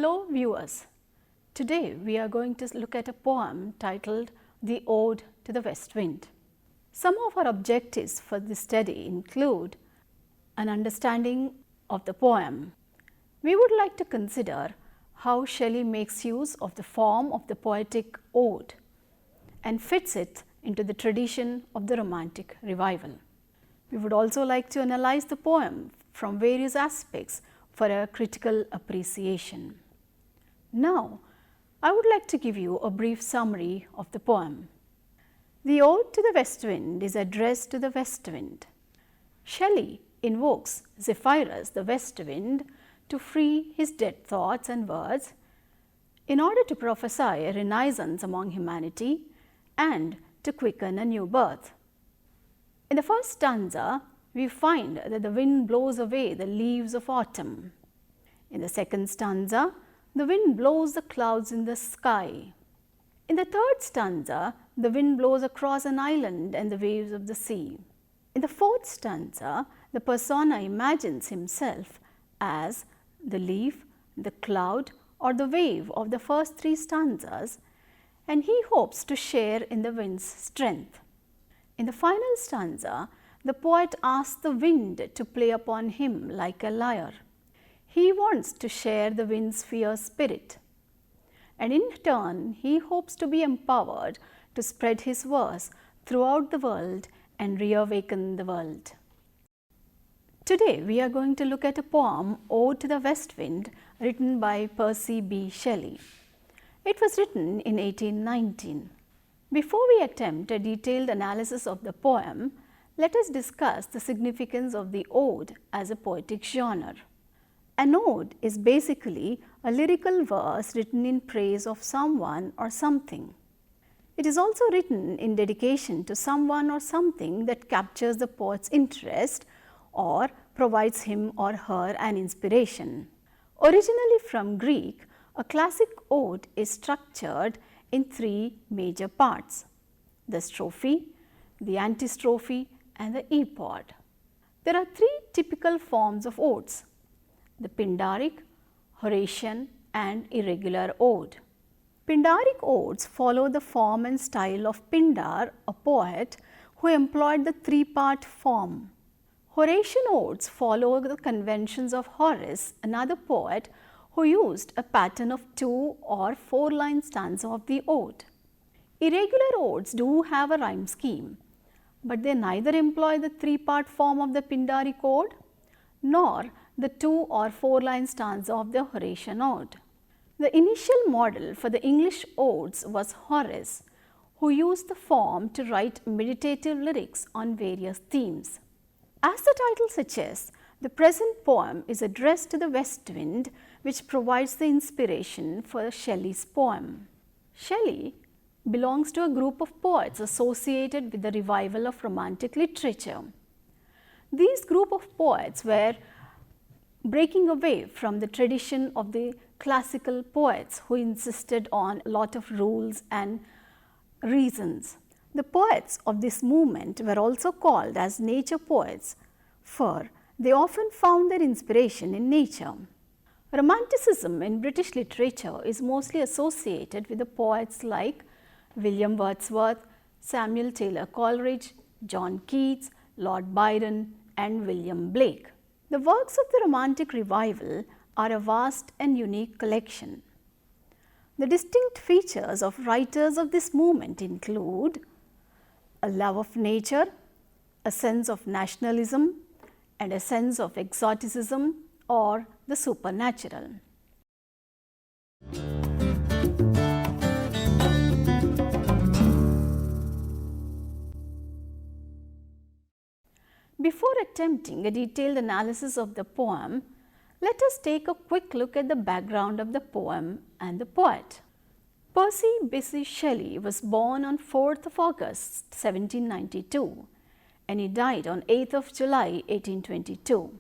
Hello viewers, today we are going to look at a poem titled The Ode to the West Wind. Some of our objectives for this study include an understanding of the poem. We would like to consider how Shelley makes use of the form of the poetic ode and fits it into the tradition of the Romantic Revival. We would also like to analyze the poem from various aspects for a critical appreciation. Now, I would like to give you a brief summary of the poem. The Ode to the West Wind is addressed to the West Wind. Shelley invokes Zephyrus, the West Wind, to free his dead thoughts and words in order to prophesy a renaissance among humanity and to quicken a new birth. In the first stanza, we find that the wind blows away the leaves of autumn. In the second stanza, the wind blows the clouds in the sky. In the third stanza, the wind blows across an island and the waves of the sea. In the fourth stanza, the persona imagines himself as the leaf, the cloud, or the wave of the first three stanzas, and he hopes to share in the wind's strength. In the final stanza, the poet asks the wind to play upon him like a lyre. He wants to share the wind's fierce spirit, and in turn, he hopes to be empowered to spread his verse throughout the world and reawaken the world. Today, we are going to look at a poem, Ode to the West Wind, written by Percy B. Shelley. It was written in 1819. Before we attempt a detailed analysis of the poem, let us discuss the significance of the ode as a poetic genre. An ode is basically a lyrical verse written in praise of someone or something. It is also written in dedication to someone or something that captures the poet's interest or provides him or her an inspiration. Originally from Greek, a classic ode is structured in three major parts: the strophe, the antistrophe, and the epod. There are three typical forms of odes: the Pindaric, Horatian, and irregular ode. Pindaric odes follow the form and style of Pindar, a poet who employed the three-part form. Horatian odes follow the conventions of Horace, another poet who used a pattern of 2 or 4-line stanza of the ode. Irregular odes do have a rhyme scheme, but they neither employ the three-part form of the Pindaric ode nor the 2 or 4-line stanza of the Horatian ode. The initial model for the English odes was Horace, who used the form to write meditative lyrics on various themes. As the title suggests, the present poem is addressed to the West Wind, which provides the inspiration for Shelley's poem. Shelley belongs to a group of poets associated with the revival of Romantic literature. These group of poets were breaking away from the tradition of the classical poets who insisted on a lot of rules and reasons. The poets of this movement were also called as nature poets, for they often found their inspiration in nature. Romanticism in British literature is mostly associated with the poets like William Wordsworth, Samuel Taylor Coleridge, John Keats, Lord Byron, and William Blake. The works of the Romantic Revival are a vast and unique collection. The distinct features of writers of this movement include a love of nature, a sense of nationalism, and a sense of exoticism or the supernatural. Before attempting a detailed analysis of the poem, let us take a quick look at the background of the poem and the poet. Percy Bysshe Shelley was born on 4th of August 1792 and he died on 8th of July 1822.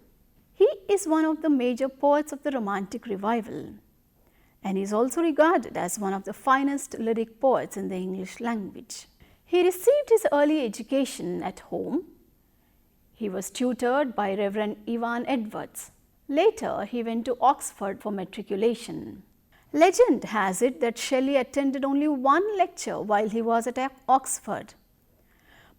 He is one of the major poets of the Romantic Revival and is also regarded as one of the finest lyric poets in the English language. He received his early education at home. He was tutored by Reverend Evan Edwards. Later, he went to Oxford for matriculation. Legend has it that Shelley attended only one lecture while he was at Oxford,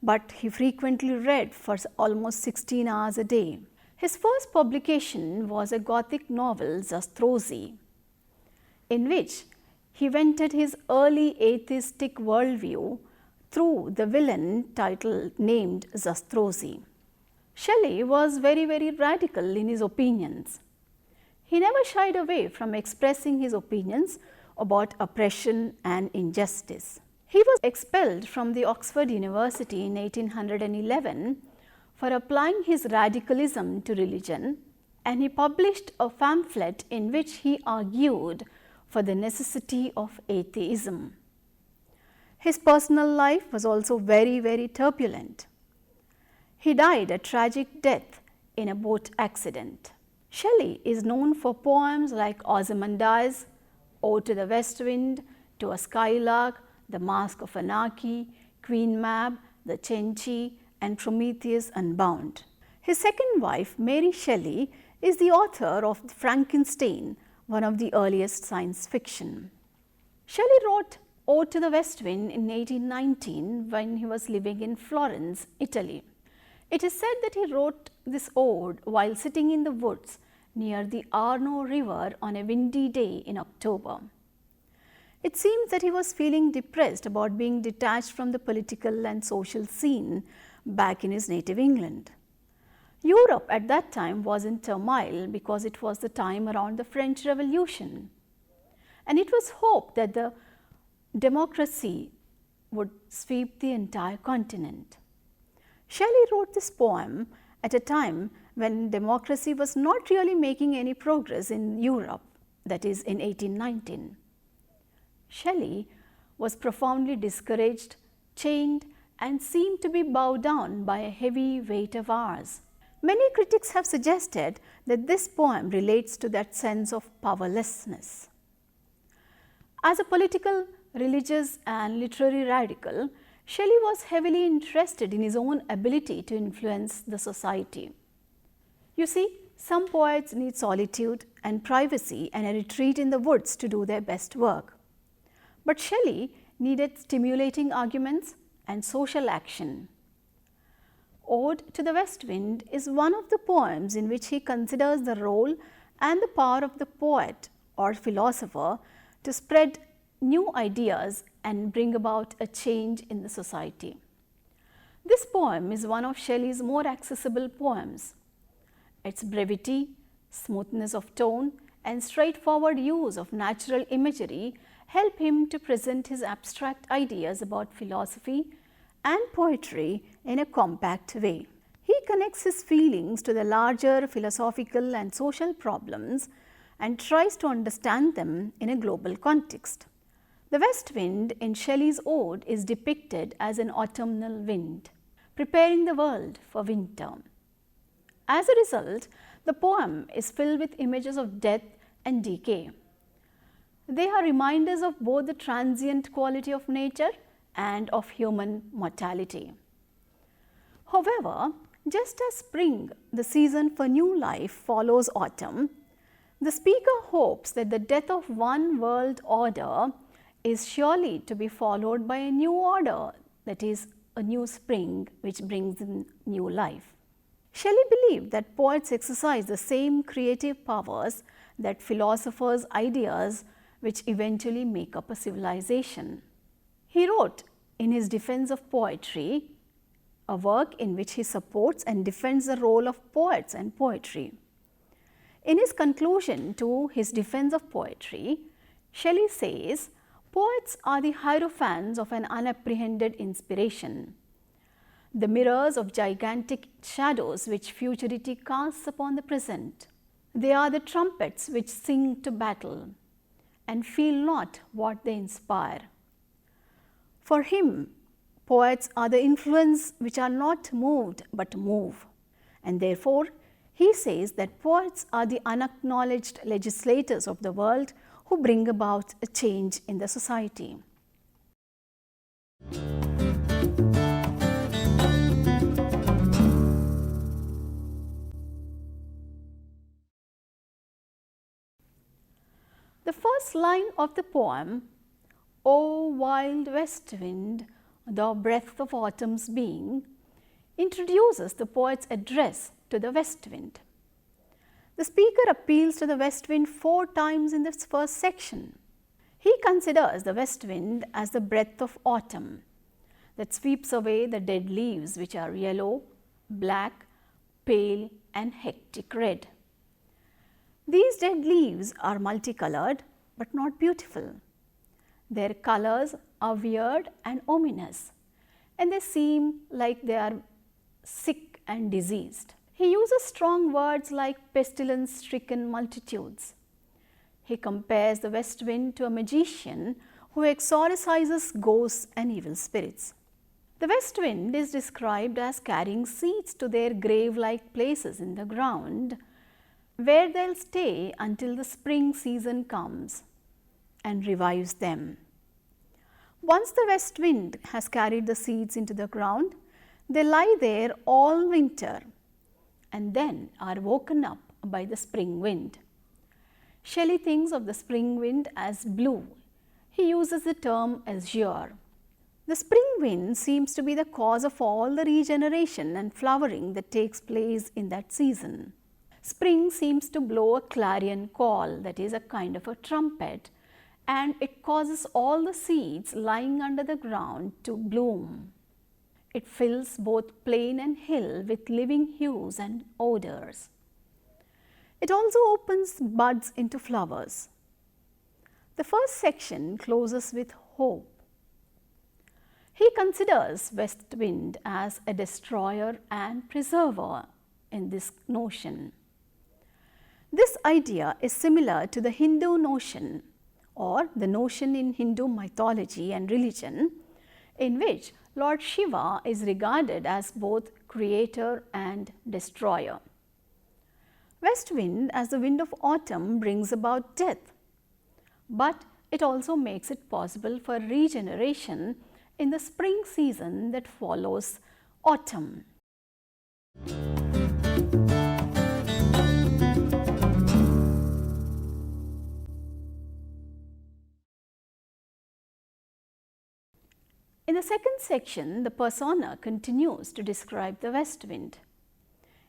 but he frequently read for almost 16 hours a day. His first publication was a Gothic novel, Zastrozzi, in which he vented his early atheistic worldview through the villain named Zastrozzi. Shelley was very radical in his opinions. He never shied away from expressing his opinions about oppression and injustice. He was expelled from the Oxford University in 1811 for applying his radicalism to religion, and he published a pamphlet in which he argued for the necessity of atheism. His personal life was also very turbulent. He died a tragic death in a boat accident. Shelley is known for poems like Ozymandias, Ode to the West Wind, To a Skylark, The Mask of Anarchy, Queen Mab, The Cenci, and Prometheus Unbound. His second wife, Mary Shelley, is the author of Frankenstein, one of the earliest science fiction. Shelley wrote Ode to the West Wind in 1819 when he was living in Florence, Italy. It is said that he wrote this ode while sitting in the woods near the Arno River on a windy day in October. It seems that he was feeling depressed about being detached from the political and social scene back in his native England. Europe at that time was in turmoil because it was the time around the French Revolution, and it was hoped that the democracy would sweep the entire continent. Shelley wrote this poem at a time when democracy was not really making any progress in Europe, that is in 1819. Shelley was profoundly discouraged, chained, and seemed to be bowed down by a heavy weight of hours. Many critics have suggested that this poem relates to that sense of powerlessness. As a political, religious, and literary radical, Shelley was heavily interested in his own ability to influence the society. You see, some poets need solitude and privacy and a retreat in the woods to do their best work. But Shelley needed stimulating arguments and social action. Ode to the West Wind is one of the poems in which he considers the role and the power of the poet or philosopher to spread new ideas and bring about a change in the society. This poem is one of Shelley's more accessible poems. Its brevity, smoothness of tone, and straightforward use of natural imagery help him to present his abstract ideas about philosophy and poetry in a compact way. He connects his feelings to the larger philosophical and social problems and tries to understand them in a global context. The west wind in Shelley's ode is depicted as an autumnal wind, preparing the world for winter. As a result, the poem is filled with images of death and decay. They are reminders of both the transient quality of nature and of human mortality. However, just as spring, the season for new life, follows autumn, the speaker hopes that the death of one world order is surely to be followed by a new order, that is, a new spring which brings in new life. Shelley believed that poets exercise the same creative powers that philosophers' ideas which eventually make up a civilization. He wrote in his Defense of Poetry, a work in which he supports and defends the role of poets and poetry. In his conclusion to his Defense of Poetry, Shelley says, "Poets are the hierophants of an unapprehended inspiration, the mirrors of gigantic shadows which futurity casts upon the present. They are the trumpets which sing to battle and feel not what they inspire." For him, poets are the influence which are not moved but move, and therefore he says that poets are the unacknowledged legislators of the world who bring about a change in the society. The first line of the poem, "O wild west wind, thou breath of autumn's being," introduces the poet's address to the west wind. The speaker appeals to the west wind 4 times in this first section. He considers the west wind as the breath of autumn that sweeps away the dead leaves, which are yellow, black, pale, and hectic red. These dead leaves are multicolored but not beautiful. Their colors are weird and ominous, and they seem like they are sick and diseased. He uses strong words like pestilence-stricken multitudes. He compares the west wind to a magician who exorcises ghosts and evil spirits. The west wind is described as carrying seeds to their grave-like places in the ground, where they'll stay until the spring season comes and revives them. Once the west wind has carried the seeds into the ground, they lie there all winter and then are woken up by the spring wind. Shelley thinks of the spring wind as blue. He uses the term azure. The spring wind seems to be the cause of all the regeneration and flowering that takes place in that season. Spring seems to blow a clarion call, that is a kind of a trumpet, and it causes all the seeds lying under the ground to bloom. It fills both plain and hill with living hues and odors. It also opens buds into flowers. The first section closes with hope. He considers west wind as a destroyer and preserver in this notion. This idea is similar to the Hindu notion, or the notion in Hindu mythology and religion, in which Lord Shiva is regarded as both creator and destroyer. West wind, as the wind of autumn, brings about death, but it also makes it possible for regeneration in the spring season that follows autumn. In the second section, the persona continues to describe the west wind.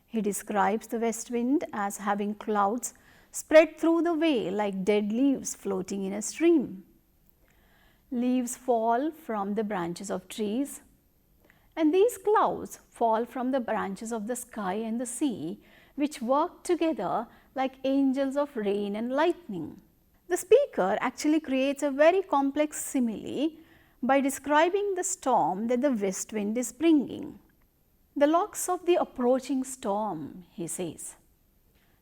He describes the west wind as having clouds spread through the way like dead leaves floating in a stream. Leaves fall from the branches of trees, and these clouds fall from the branches of the sky and the sea, which work together like angels of rain and lightning. The speaker actually creates a very complex simile by describing the storm that the west wind is bringing. The locks of the approaching storm, he says.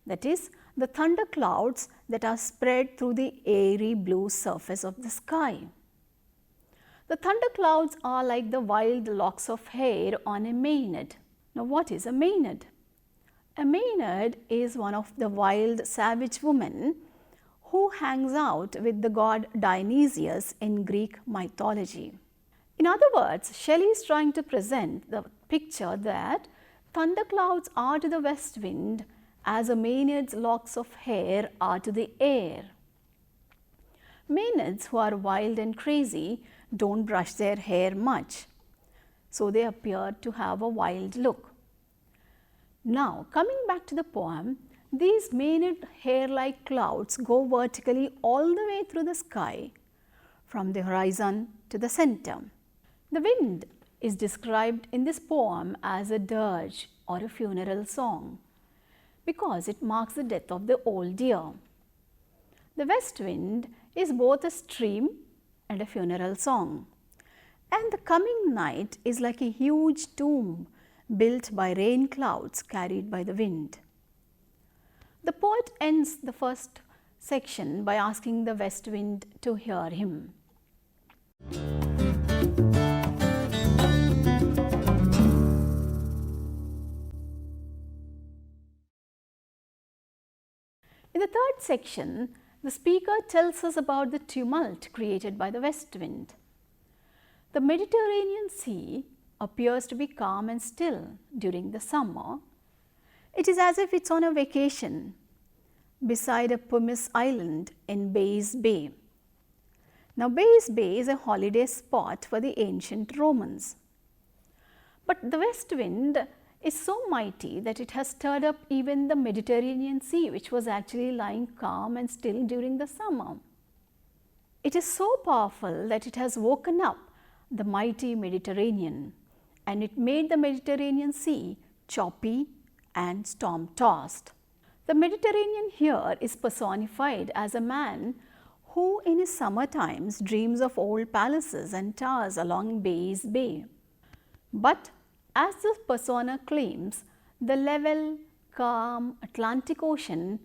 That is, the thunder clouds that are spread through the airy blue surface of the sky. The thunder clouds are like the wild locks of hair on a Maenad. Now, what is a Maenad? A Maenad is one of the wild savage women who hangs out with the god Dionysius in Greek mythology. In other words, Shelley is trying to present the picture that thunderclouds are to the west wind as a Maenad's locks of hair are to the air. Maenads who are wild and crazy don't brush their hair much, so they appear to have a wild look. Now, coming back to the poem, these Maenad hair-like clouds go vertically all the way through the sky, from the horizon to the center. The wind is described in this poem as a dirge or a funeral song, because it marks the death of the old year. The west wind is both a stream and a funeral song, and the coming night is like a huge tomb built by rain clouds carried by the wind. The poet ends the first section by asking the west wind to hear him. In the third section, the speaker tells us about the tumult created by the west wind. The Mediterranean Sea appears to be calm and still during the summer. It is as if it's on a vacation, beside a pumice island in Bysshe Bay. Now, Bysshe Bay is a holiday spot for the ancient Romans. But the west wind is so mighty that it has stirred up even the Mediterranean Sea, which was actually lying calm and still during the summer. It is so powerful that it has woken up the mighty Mediterranean, and it made the Mediterranean Sea choppy and storm-tossed. The Mediterranean here is personified as a man who in his summer times dreams of old palaces and towers along Bysshe Bay. But as the persona claims, the level, calm Atlantic Ocean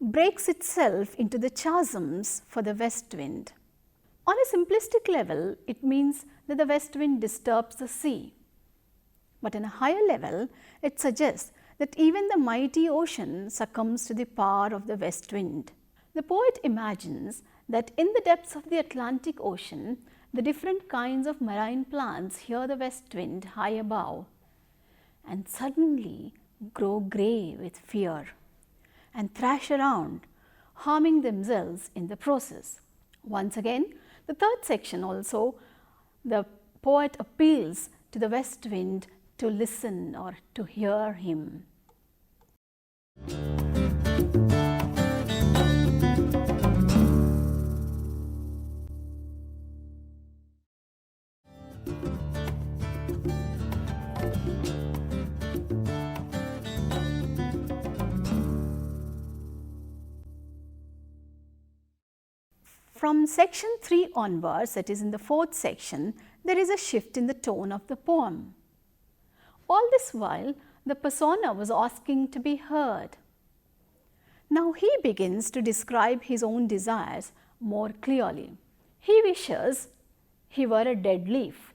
breaks itself into the chasms for the west wind. On a simplistic level, it means that the west wind disturbs the sea. But on a higher level, it suggests that even the mighty ocean succumbs to the power of the west wind. The poet imagines that in the depths of the Atlantic Ocean, the different kinds of marine plants hear the west wind high above and suddenly grow grey with fear and thrash around, harming themselves in the process. Once again, the third section also, the poet appeals to the west wind to listen or to hear him. From section 3 onwards, that is in the fourth section, there is a shift in the tone of the poem. All this while, the persona was asking to be heard. Now he begins to describe his own desires more clearly. He wishes he were a dead leaf,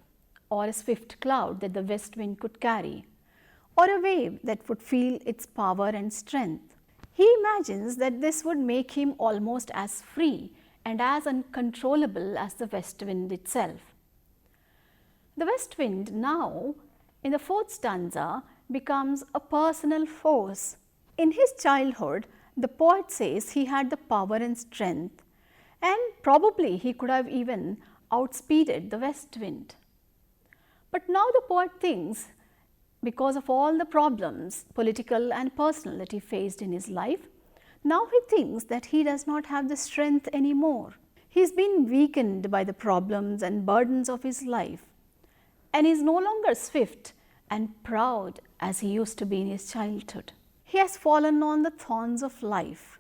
or a swift cloud that the west wind could carry, or a wave that would feel its power and strength. He imagines that this would make him almost as free and as uncontrollable as the west wind itself. The west wind now, in the fourth stanza, becomes a personal force. In his childhood, the poet says he had the power and strength, and probably he could have even outspeeded the west wind. But now the poet thinks, because of all the problems, political and personal, that he faced in his life, now he thinks that he does not have the strength anymore. He has been weakened by the problems and burdens of his life, and is no longer swift and proud as he used to be in his childhood. He has fallen on the thorns of life,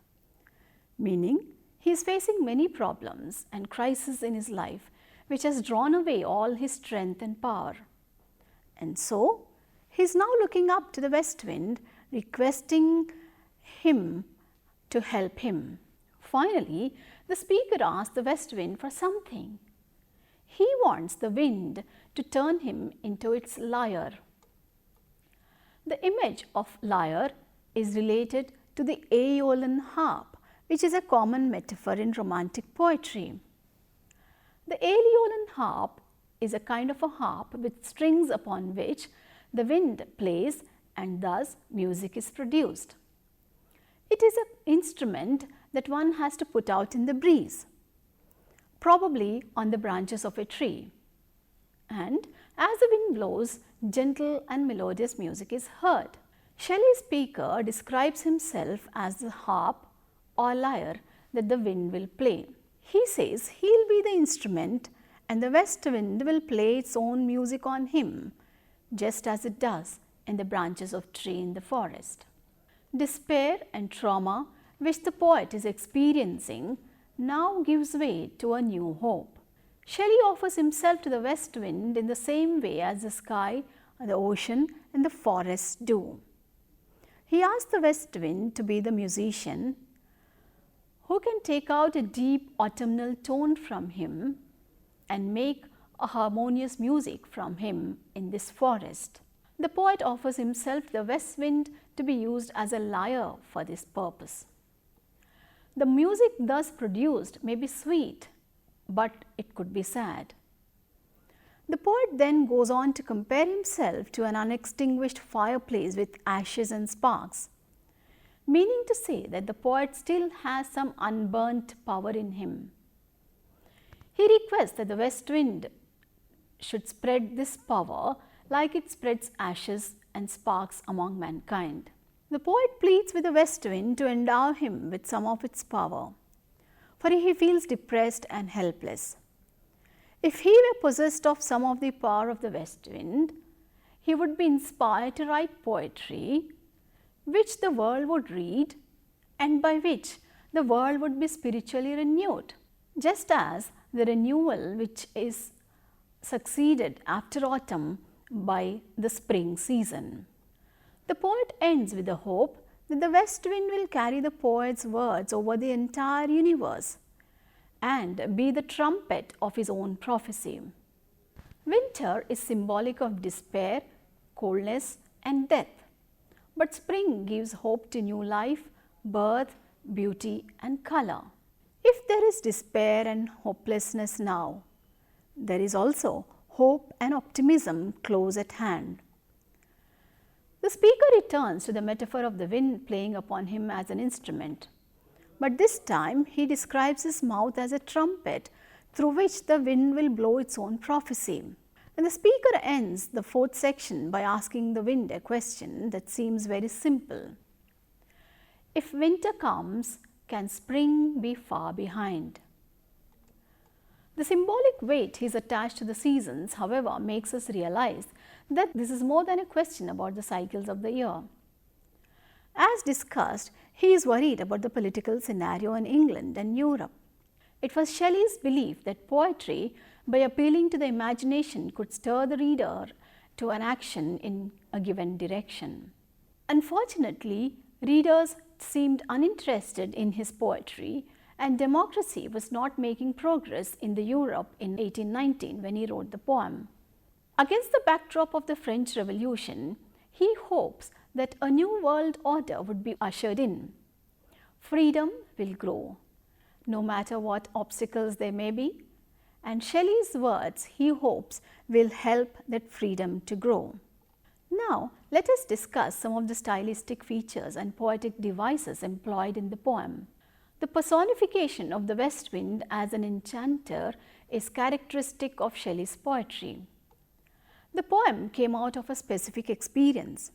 meaning he is facing many problems and crises in his life which has drawn away all his strength and power. And so, he is now looking up to the west wind, requesting him to help him. Finally, the speaker asks the west wind for something. He wants the wind to turn him into its lyre. The image of lyre is related to the Aeolian harp, which is a common metaphor in romantic poetry. The Aeolian harp is a kind of a harp with strings upon which the wind plays, and thus music is produced. It is an instrument that one has to put out in the breeze, probably on the branches of a tree. And as the wind blows, gentle and melodious music is heard. Shelley's speaker describes himself as the harp or lyre that the wind will play. He says he'll be the instrument and the west wind will play its own music on him, just as it does in the branches of tree in the forest. Despair and trauma which the poet is experiencing now gives way to a new hope. Shelley offers himself to the west wind in the same way as the sky, the ocean and the forest do. He asks the west wind to be the musician who can take out a deep autumnal tone from him and make a harmonious music from him in this forest. The poet offers himself to the west wind to be used as a lyre for this purpose. The music thus produced may be sweet, but it could be sad. The poet then goes on to compare himself to an unextinguished fireplace with ashes and sparks. meaning to say that the poet still has some unburnt power in him. He requests that the west wind should spread this power like it spreads ashes and sparks among mankind. The poet pleads with the west wind to endow him with some of its power, for he feels depressed and helpless. If he were possessed of some of the power of the west wind, he would be inspired to write poetry which the world would read and by which the world would be spiritually renewed, just as the renewal which is succeeded after autumn by the spring season. The poet ends with the hope that the west wind will carry the poet's words over the entire universe and be the trumpet of his own prophecy. Winter is symbolic of despair, coldness and death, but spring gives hope to new life, birth, beauty and color. If there is despair and hopelessness now, there is also hope and optimism close at hand. The speaker returns to the metaphor of the wind playing upon him as an instrument, but this time he describes his mouth as a trumpet through which the wind will blow its own prophecy. And the speaker ends the fourth section by asking the wind a question that seems very simple. If winter comes, can spring be far behind? The symbolic weight he is attached to the seasons, however, makes us realize that this is more than a question about the cycles of the year. As discussed, he is worried about the political scenario in England and Europe. It was Shelley's belief that poetry, by appealing to the imagination, could stir the reader to an action in a given direction. Unfortunately, readers seemed uninterested in his poetry, and democracy was not making progress in the Europe in 1819 when he wrote the poem. Against the backdrop of the French Revolution, he hopes that a new world order would be ushered in. Freedom will grow, no matter what obstacles there may be, and Shelley's words, he hopes, will help that freedom to grow. Now, let us discuss some of the stylistic features and poetic devices employed in the poem. The personification of the west wind as an enchanter is characteristic of Shelley's poetry. The poem came out of a specific experience.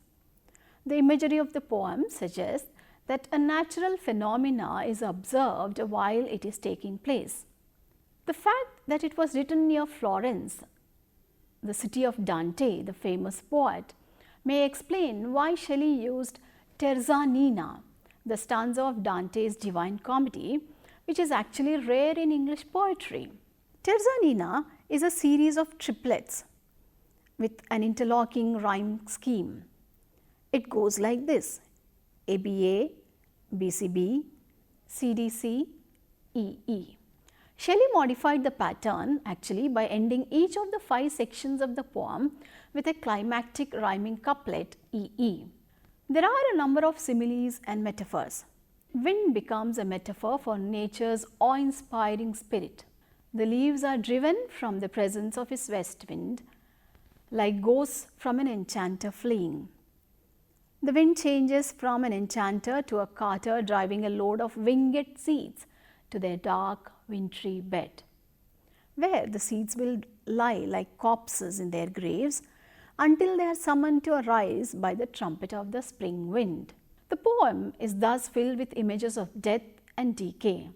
The imagery of the poem suggests that a natural phenomena is observed while it is taking place. The fact that it was written near Florence, the city of Dante, the famous poet, may explain why Shelley used terza nina, the stanza of Dante's Divine Comedy, which is actually rare in English poetry. Terza nina is a series of triplets with an interlocking rhyme scheme. It goes like this: ABA, BCB, CDC, EE. Shelley modified the pattern actually by ending each of the 5 sections of the poem with a climactic rhyming couplet EE. There are a number of similes and metaphors. Wind becomes a metaphor for nature's awe-inspiring spirit. The leaves are driven from the presence of his west wind, like ghosts from an enchanter fleeing. The wind changes from an enchanter to a carter driving a load of winged seeds to their dark, wintry bed, where the seeds will lie like corpses in their graves until they are summoned to arise by the trumpet of the spring wind. The poem is thus filled with images of death and decay.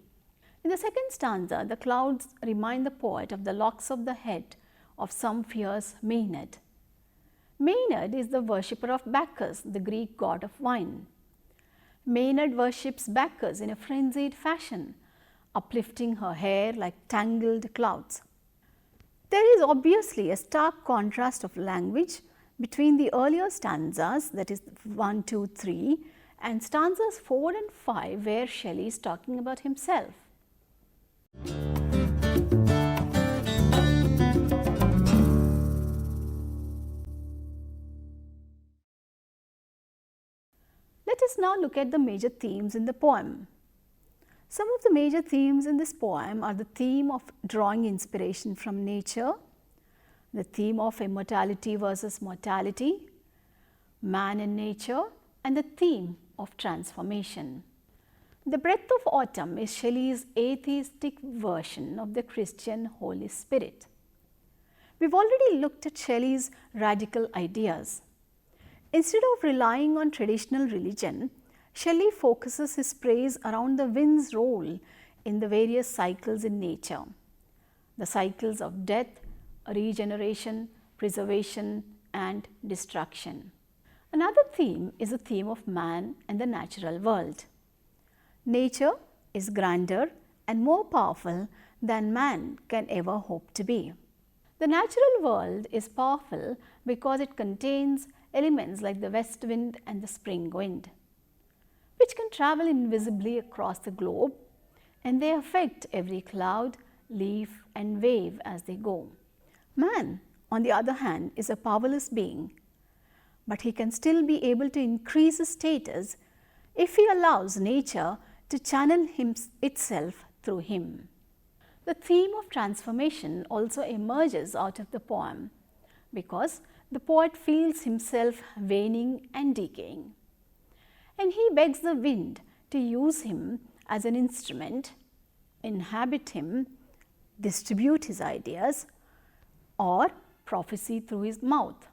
In the second stanza, the clouds remind the poet of the locks of the head of some fierce Maenad. Maenad is the worshipper of Bacchus, the Greek god of wine. Maenad worships Bacchus in a frenzied fashion, uplifting her hair like tangled clouds. There is obviously a stark contrast of language between the earlier stanzas, that is 1, 2, 3, and stanzas 4 and 5, where Shelley is talking about himself. Let us now look at the major themes in the poem. Some of the major themes in this poem are the theme of drawing inspiration from nature, the theme of immortality versus mortality, man and nature, and the theme of transformation. The breath of autumn is Shelley's atheistic version of the Christian Holy Spirit. We've already looked at Shelley's radical ideas. Instead of relying on traditional religion, Shelley focuses his praise around the wind's role in the various cycles in nature. The cycles of death, regeneration, preservation, and destruction. Another theme is the theme of man and the natural world. Nature is grander and more powerful than man can ever hope to be. The natural world is powerful because it contains elements like the west wind and the spring wind, which can travel invisibly across the globe, and they affect every cloud, leaf, and wave as they go. Man, on the other hand, is a powerless being, but he can still be able to increase his status if he allows nature to channel itself through him. The theme of transformation also emerges out of the poem because the poet feels himself waning and decaying, and he begs the wind to use him as an instrument, inhabit him, distribute his ideas, or prophesy through his mouth.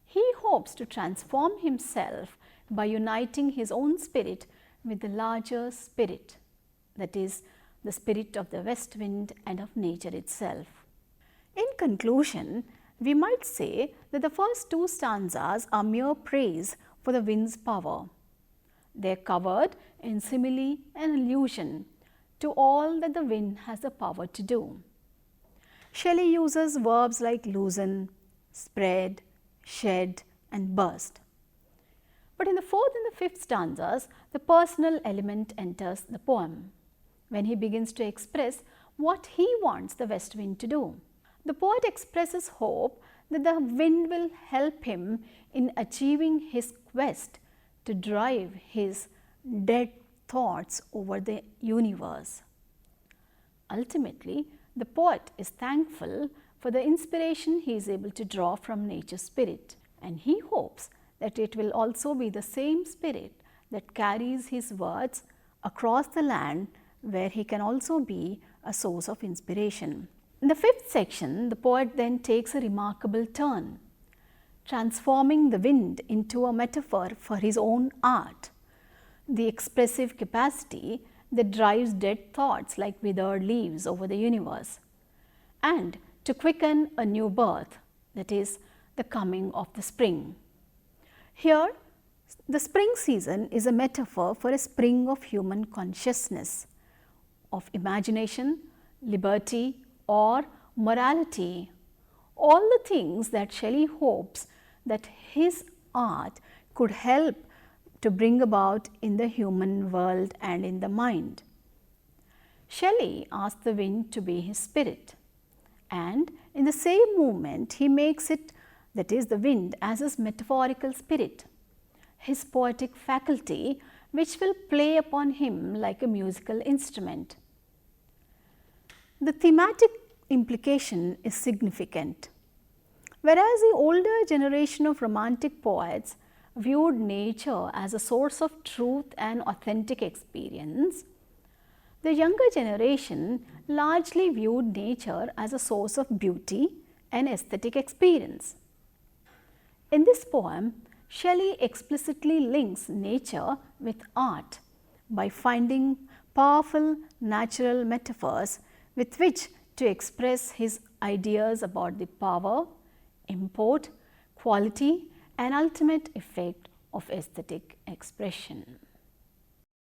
He hopes to transform himself by uniting his own spirit with the larger spirit, that is, the spirit of the west wind and of nature itself. In conclusion, we might say that the first two stanzas are mere praise for the wind's power. They are covered in simile and allusion to all that the wind has the power to do. Shelley uses verbs like loosen, spread, shed, and burst. But in the fourth and the fifth stanzas, the personal element enters the poem when he begins to express what he wants the west wind to do. The poet expresses hope that the wind will help him in achieving his quest to drive his dead thoughts over the universe. Ultimately, the poet is thankful for the inspiration he is able to draw from nature's spirit, and he hopes that it will also be the same spirit that carries his words across the land, where he can also be a source of inspiration. In the fifth section, the poet then takes a remarkable turn, transforming the wind into a metaphor for his own art, the expressive capacity that drives dead thoughts like withered leaves over the universe, and to quicken a new birth, that is, the coming of the spring. Here, the spring season is a metaphor for a spring of human consciousness, of imagination, liberty, or morality, all the things that Shelley hopes that his art could help to bring about in the human world and in the mind. Shelley asks the wind to be his spirit, and in the same movement he makes it, that is, the wind, as his metaphorical spirit, his poetic faculty, which will play upon him like a musical instrument. The thematic implication is significant. Whereas the older generation of Romantic poets viewed nature as a source of truth and authentic experience, the younger generation largely viewed nature as a source of beauty and aesthetic experience. In this poem, Shelley explicitly links nature with art by finding powerful natural metaphors with which to express his ideas about the power, import, quality, and ultimate effect of aesthetic expression.